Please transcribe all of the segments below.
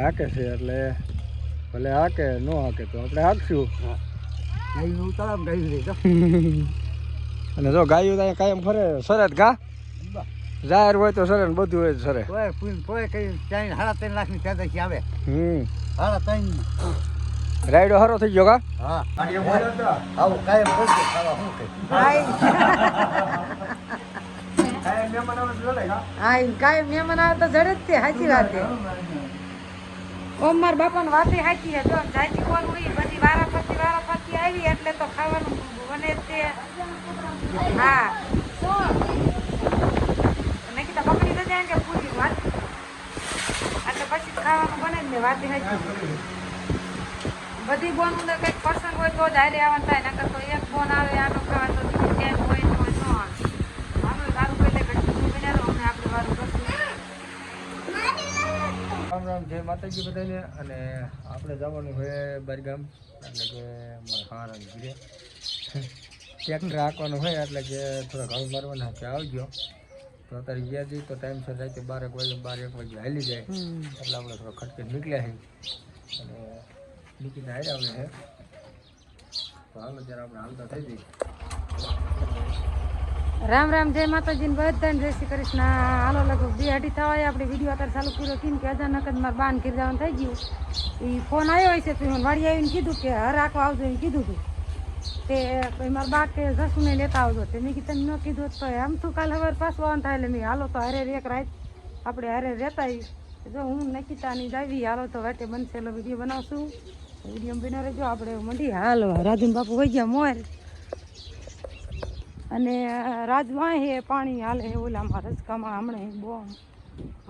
હાકે છે એટલે ભલે હાકે ન હાકે તો આપણે હાકશું. અને જો ગાયું ત્યાં કાયમ ફરે સરત ઘા જાહેર હોય તો સરે ને બધું હોય સરે. ₹3.5 લાખની પેદાશી આવે. રાયડો હારો થઈ ગયો કા? હા આવું કાયમ કરજો ખાવા શું કઈ. હા કાયમ મહેમાન આવે તો જડે જ તે સાચી વાત છે. ઓમ માર બાપાને વાતે સાચી છે. જો જાજી કોણ હોય બધી વારાફરતી આવી એટલે તો ખાવાનું બને તે. હા મેં કીધા પકડી તો જાય કે પૂરી વાત એટલે પછી ખાવાનું બને જ ને વાતે સાચી. બધી બોન અંદર કંઈક પર્સન હોય તો જ હારે આવવાનું થાય. નકર તો એક બોન આવે આનો ખાવા તો બીજું ક્યાંય હોય તો ન આવે. હાલો તારું પહેલે ઘટતું બનાવો અમે આપણે વારું કરશું. રામ રામ જય માતાજી બધાને. અને આપણે જવાનું હોય બરગામ એટલે કે મારા હારા ઘીરે ટ્રેક્ટર હાંકવાનું હોય એટલે કે થોડા ઘઉં મારવાના છે. આવજો તો અત્યારે ગયા જઈએ તો ટાઈમસર રાતે 12 વાગે 1 વાગે હાલી જાય એટલે આપણે થોડો ખર્ચે નીકળ્યા છે અને નીકળીને હારે આવે છે. તો હાલો જ્યારે આપણે હાલતા થઈ જઈએ. રામ રામ જય માતાજી બધાને જય શ્રી કૃષ્ણ. હાલો લગભગ 2:30 થવા આપણે વિડીયો અત્યારે ચાલુ કર્યો કેમ કે અચાનક જ મારા બાન ઘેર જવાનું થઈ ગયું. એ ફોન આવ્યો હોય છે તો મને વાડી આવીને કીધું કે હર રાખવા આવજો એમ કીધું હતું. તે મારા બા કે જસુને લેતા આવજો. તે મેં કીધું ન કીધું તો આમ તો કાલે હવે પાછું આવવાનું થાય એટલે મેં હાલો તો હારે એક રાત આપણે હારે રહેતા જો હું નકીતાની જાવી હાલો તો વાટે બનશે એટલે વિડીયો બનાવશું. વિડીયો બના રહેજો આપણે મંડી. હાલો રાજન બાપુ વહી ગયા મોર અને રાજમાં હે પાણી હાલે હે ઓલામાં રસ્કામાં હમણાં બહુ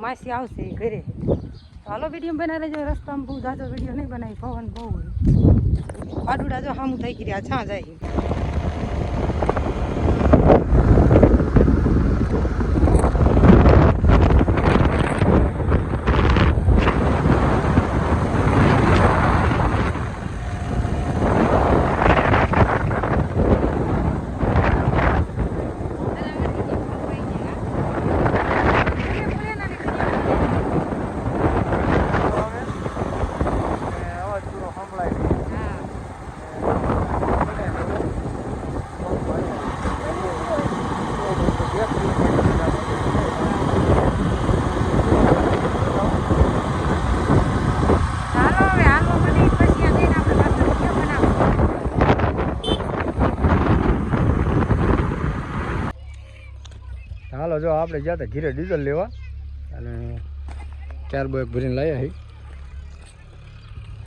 માસી આવશે ઘરે. હાલો વિડીયો બનાવી રહેજો. રસ્તામાં બહુ જાજો વિડીયો નહીં બનાવી પવન બહુ હોય. આડુડા જો સામું થઈ ગયા છા જાય. હાલો જો આપણે ગયા હતા ઘીરે ડીઝલ લેવા અને ક્યારબો એક ભરીને લાવ્યા છે.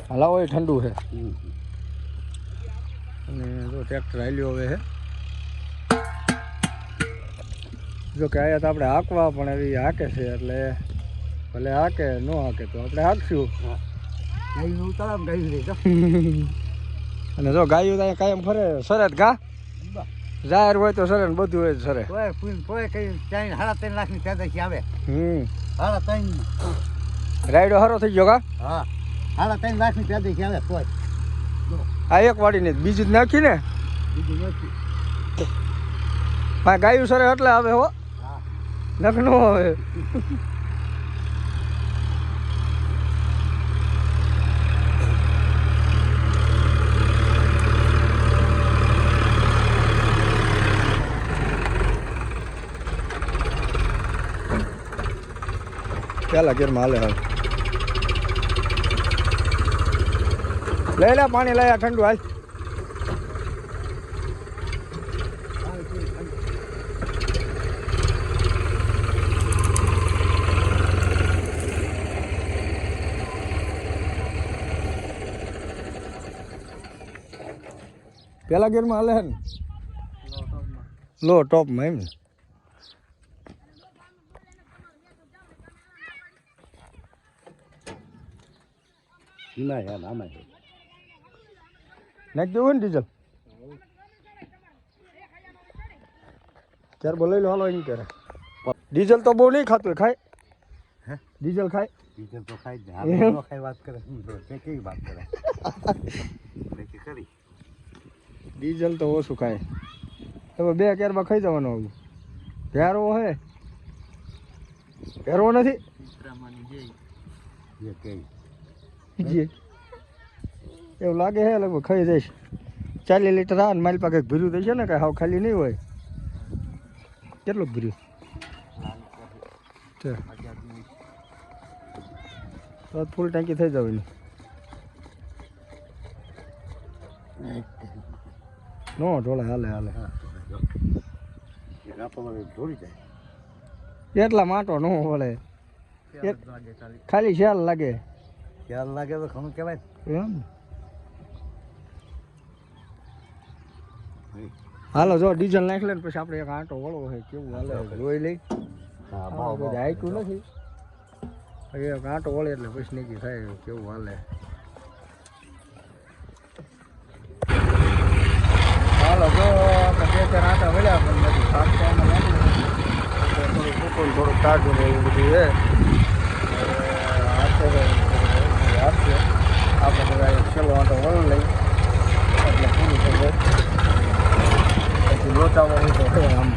હલાવો એ ઠંડુ છે અને જો ટ્રેક્ટર હાલ્યો હવે છે. જો કે આયા તો આપણે હાંકવા પણ એવી હાકે છે એટલે ભલે હાકે ન હાકે તો આપણે હાંકશું. અને જો ગાયું ત્યાં કાયમ ફરે સરત ઘા જાહેર હોય તો સરે ને બધું હોય સરે. ₹3.5 લાખની પેદાશી આવે. 3.5 રાયડો હારો થઈ ગયો કા? હા 3.5 લાખની પેદાશી આવે. કોઈ આ એક વાડી ને બીજું જ નાખી ને બીજું નથી. હા ગાયું સરે એટલે આવે હો નખ નો આવે. પેલા ઘેરમાં હાલે હાલ લઈ લે પાણી લઈ ઠંડુ હાલ. પેલા ઘેરમાં હાલે હે ને લો ટોપમાં એમ ને. ના યાર આમાં નાખી દેવું ને ડીઝલ ત્યારે બોલાવી લો હાલો એમ કરે. ડીઝલ તો બહુ નહીં ખાતું ખાય. ડીઝલ ખાય ડીઝલ તો ખાઈ જ ખાઈ વાત કરે કેવી વાત કરે. ડીઝલ તો ઓછું ખાય. હવે 2 કેરમાં ખાઈ જવાનું આવું. ભેરવો હે ભેરવો નથી. જે કે જી એવું લાગે હે લગભગ ખાઈ જઈશ 40 લીટર આ મારી પાસે કંઈક ભર્યું થઈ છે ને કાંઈ હાવ ખાલી નહીં હોય કેટલું ભર્યું છે તો ફૂલ ટાંકી થઈ જાવ એની નો ઢોળે હાલે હાલે ઢોળી જાય એટલા માટો નો વળે ખાલી શાલ લાગે ખ્યાલ લાગે તો ઘણું કહેવાય એમ હાલો જો ડીઝલ નાખી લે ને પછી આપણે એક આંટો વળવો હોય કેવું હાલે જોઈ લઈ બધું હાઈકું નથી એક આંટો વળે એટલે પછી નીકળી થાય કેવું હાલે હાલો જો આપણે 2-4 આંટા વળ્યા પણ બધું સાફ કરવામાં લાગ્યું થોડું સૂકું થોડુંક તાજું ને એવું બધું છે આપશે આપણે બધા છેલ્લો આંટો વળી લઈ એટલે પૂરું થઈ જાય પછી લોચાવાનું તો છે આમ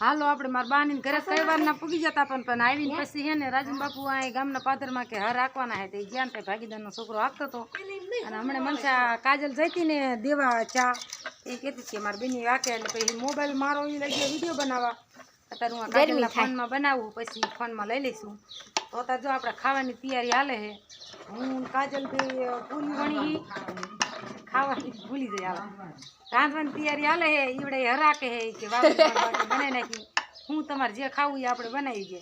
હાલો આપણે મારા બાની ઘરે કઈ વાર ના પૂગી જતા પણ આવીને પછી હે ને રાજન બાપુ આ ગામના પાદરમાં કે હર રાખવાના હે તે જ્યાં તે ભાગીદારનો છોકરો આપતો હતો અને હમણાં મનસા કાજલ જઈતી ને દેવા ચા એ કહેતી કે મારી બેની વાકે એટલે પછી મોબાઈલ મારો એ લઈ ગયો વિડીયો બનાવવા અત્યારે હું કાજલના ફોનમાં બનાવું પછી ફોનમાં લઈ લઈશું તો અત્યારે જો આપણે ખાવાની તૈયારી હાલે છે હું કાજલ ભાઈ પૂરી વણી ખાવાની ભૂલી જાય હાલ રાંધવાની તૈયારી હાલે હે ઈવડે હરાકે હે કે બનાવી નાખી હું તમારે જે ખાવું એ આપણે બનાવી દે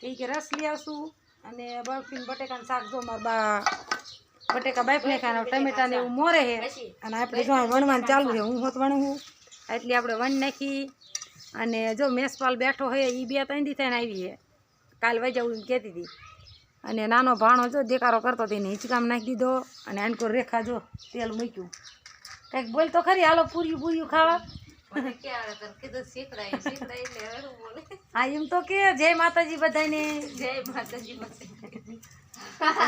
તો કે રસ લઈ આવશું અને બરફીને બટેકાનું શાક જો મારા બા બટેકા બાફી નાખ્યા ટમેટા ને એવું મોરે હે અને આપણે જો વણવાનું ચાલુ છે હું હોત વણવું એટલે આપણે વણ નાખી અને જો મેસપાલ બેઠો હોય એ 2-3 દી થઈને આવી છે કાલ વજાવું એમ કહેતી હતી અને નાનો ભાણો જો દેકારો કરતો હતો એને હિંચકામ નાખી દીધો અને આનકો રેખા જો તેલ મૂક્યું કંઈક બોલ તો ખરી હાલો પૂર્યું ખાવા હા એમ તો કે જય માતાજી બધાને જય માતાજી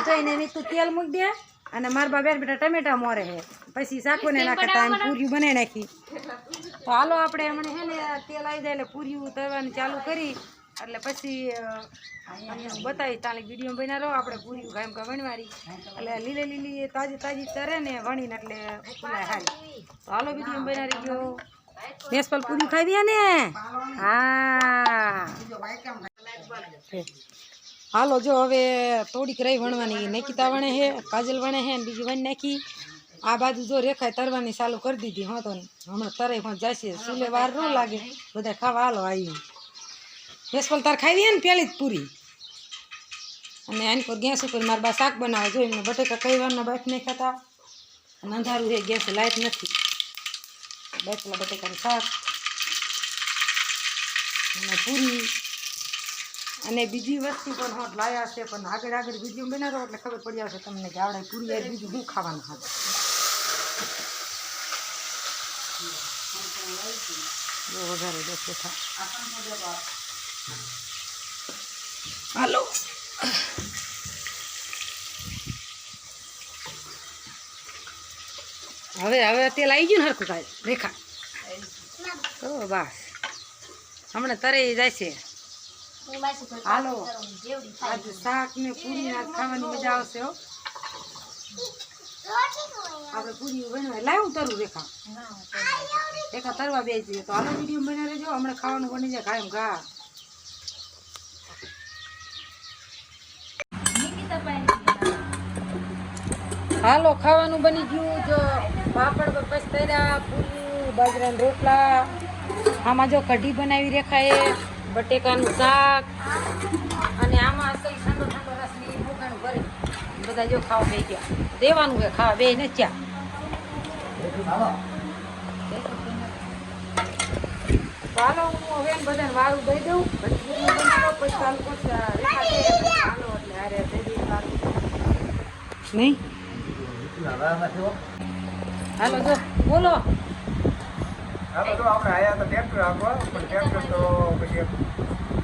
જઈને તું તેલ મૂકી દે અને મારા બા બેટા ટમેટા મોરે હે પછી શાકો ને નાખતા પૂર્યું બનાવી નાખી તો હાલો આપણે હમણાં હે ને તેલ આવી જાય એટલે પૂર્યું તળવાનું ચાલુ કરી એટલે પછી હું બતાવીશ તાલે વિડીયો બના રહો આપણે પૂરી કાયમ કા વણવારી એટલે લીલી તાજી તરે ને વણીને એટલે ફૂલાય હારી તો હાલો વિડીયો બનાવી ગયો મેસપાલ પૂરી ખાઈ દે ને હા હાલો જો હવે થોડીક રહી વણવાની નકીતા વણે છે કાજલ વણે છે ને બીજી વણી નાખી આ બાજુ જો રેખાય તરવાની ચાલુ કરી દીધી હા તો હમણાં તરે પણ જશે સુલે વાર ન લાગે બધા ખાવા હાલો આવી મેસપાલ તાર ખાઈ દે ને પેલી જ પૂરી અને આની પર ગેસ ઉપર મારા બા શાક બનાવે જો એમને બટેકા કઈ વારના બાફ નહીં ખાતા અને અંધારું છે ગેસ લાઇટ નથી બાફેલા બટેકાનું શાક અને પૂરી અને બીજી વસ્તુ પણ હોટ લાયા છે પણ આગળ વિડીયો બનાવો એટલે ખબર પડી આવશે તમને કે આવડે પૂરી યાર બીજું શું ખાવાનું હતું વઘારે દસ બેઠા હાલો હવે તેલ આવી ગયું ને હરખું થાય રેખા તો બસ હમણાં તરે જાય છે હાલો આજે શાક ને પૂરી ખાવાની મજા આવશે હો આપણે પૂરી બનાવે લાવું તરું રેખા તરવા બેસી તો હાલો વિડીયો બનાવી લેજો હમણાં ખાવાનું બની જાય કાયમ ઘા હાલો ખાવાનું બની ગયું જો પાપડ પસ્તર્યા પૂરી બાજરાના રોટલા આમાં જો કઢી બનાવી રેખાએ બટેકાનું શાક અને આમાં અસલ ઠંડો રસની ભૂખાનું ભરી બધા જો ખાવા બે ગયા દેવાનું કે ખાવા બે ને ચા ચાલો હું હવે બધાને વારું દઈ દઉં પછી ચાલુ કરશે ચાલો એટલે હારે દઈ દઈએ વારું નહીં હાલો જો બોલો હા તો આપણે આયા તો ટ્રેક્ટર આપવા પણ ટ્રેક્ટર તો પછી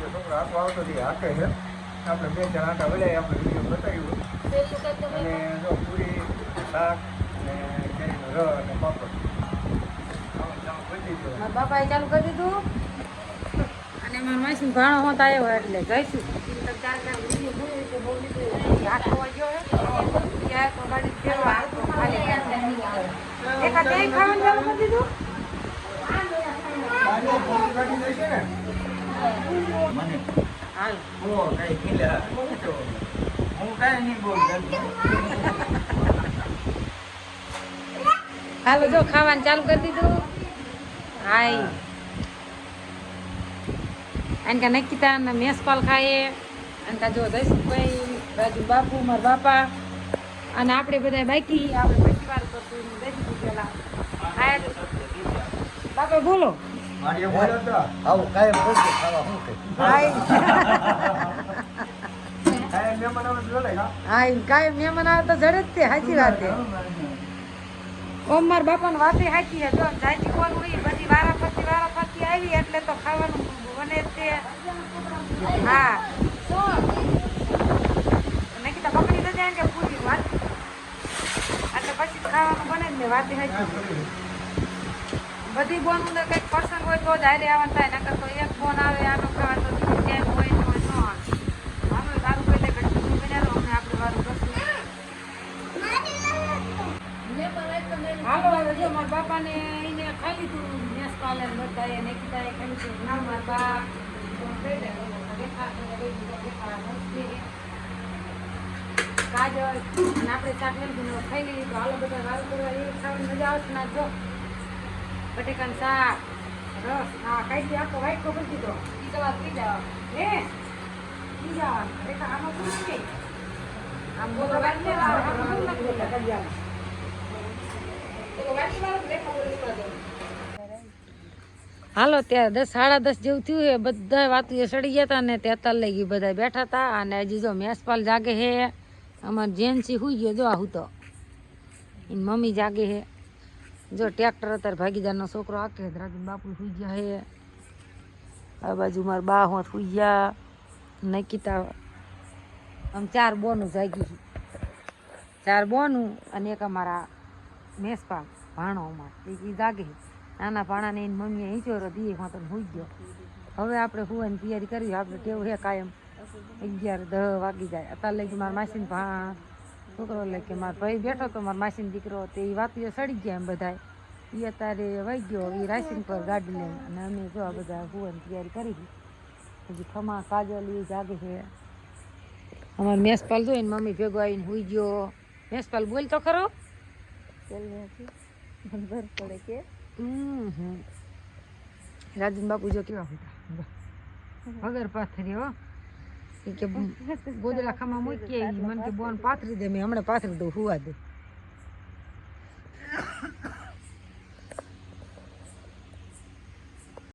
છોકરો આપવા આવતો હતી હાકે છે આપણે 2 જણા આટા વળ્યા આપણે વિડીયો બતાવ્યું અને જો પૂરી શાક અને કેરીનો રસ અને પાપડ મારા બાપાએ ચાલુ કરી દીધું અને મારા માસી ભાણો હોત આવ્યો એટલે જઈશું બહુ લીધું હાથ હોવા ગયો તો ગાડી ફેરવા એકા તે ખાવાનું ચાલુ કરી દીધું હાલ હાલો જો ખાવાનું ચાલુ કરી દીધું હાય અને નકીતા ને મેસપાલ ખાઈએ અને જો જયસુખભાઈ રાજુ બાપુ મારા બાપા અને આપણે બધા બાકી આપણે પછી વાર કરશું જઈશું પેલા બાપા બોલો આવું કાયમ બોલજો ખાવા શું કે હાય કાંઈ મહેમાન આવે તો જડે જ તે સાચી વાત છે ઓમ મારા બાપાને વાતે સાચી છે જો જાજી કોણ હોય બધી વારાફરતી આવી એટલે તો ખાવાનું બને જ તે હા મેં કીધા પકડી તો જાય કે પૂરી વાત એટલે પછી ખાવાનું બને જ ને વાતે સાચી બધી બોન અંદર કંઈક પર્સન હોય તો જ હારે આવવાનું થાય નકર તો એક ફોન આવે આનો ખાવા તો કેમ હોય તો ન આવે હાલો તારું પહેલે ઘડી બનાવો અમને આપણે વારું કરશું હાલો હવે જો મારા બાપાને એને ખાઈ લીધું મેસ પાલન બધાએ ને કીધા એ ખાઈ લીધું ના મારા બાપ કાજલ અને આપણે શાક લીધું ખાઈ લીધું તો હાલો બધા વારું કરવા એ ખાવાની મજા આવશે ના જો બટેકાનું શાક રસ હા ખાઈ દે આખો વાઈટ ખબર દીધો ઈ સવાર પી જવા હે પી જવા રેખા આમાં શું છે આમ બોલો વાઈટ ને આમાં શું લખી દે કડિયામાં હાલો ત્યારે 10 સાડા 10 જેવું થયું છે બધા વાતું એ સડી ગયા હતા ને તે અત્યારે લઈ ગઈ બધા બેઠા હતા અને હજી જો મેસપાલ જાગે છે અમાર જેન્સી હુઈ ગયો જો આવું તો એની મમ્મી જાગે છે જો ટ્રેક્ટર અત્યારે ભાગીદારનો છોકરો આકે રાજુ બાપુ સુઈ ગયા હે આ બાજુ મારા બા હોત સુઈ ગયા નકીતા આમ 4 બોનું જાગી 4 બોનું અને એક અમારા મેસપાલ ભાણો અમાર એ જાગે નાના ભાણાને એની મમ્મીએ ઈંચોરો દીએ તો સુઈ ગયો હવે આપણે સુવાની તૈયારી કરવી આપણે ટેવ છે કાયમ 11-10 વાગી જાય અત્યારે લઈ મારા માસીને છોકરો એટલે કે મારો ભાઈ બેઠો તો મારા માસીનો દીકરો તે એ વાતું સડી ગયા એમ બધા એ અત્યારે વહી ગયો એ રાઈસિંગ પર ગાડી લઈને અને અમે જો આ બધા સુવાની તૈયારી કરી હજી ખમા કાજલ એ જાગે છે અમારે મેસપાલ જોઈને મમ્મી ભેગો આવીને સુઈ ગયો મેસપાલ બોલ તો ખરો પડે કે રાજન બાપુ જો કેવા હતા વગર પાથરી હો કે ગોદડા ખામાં મૂકીએ મને કે બોન પાથરી દે મેં હમણાં પાથરી દઉં હુવા દે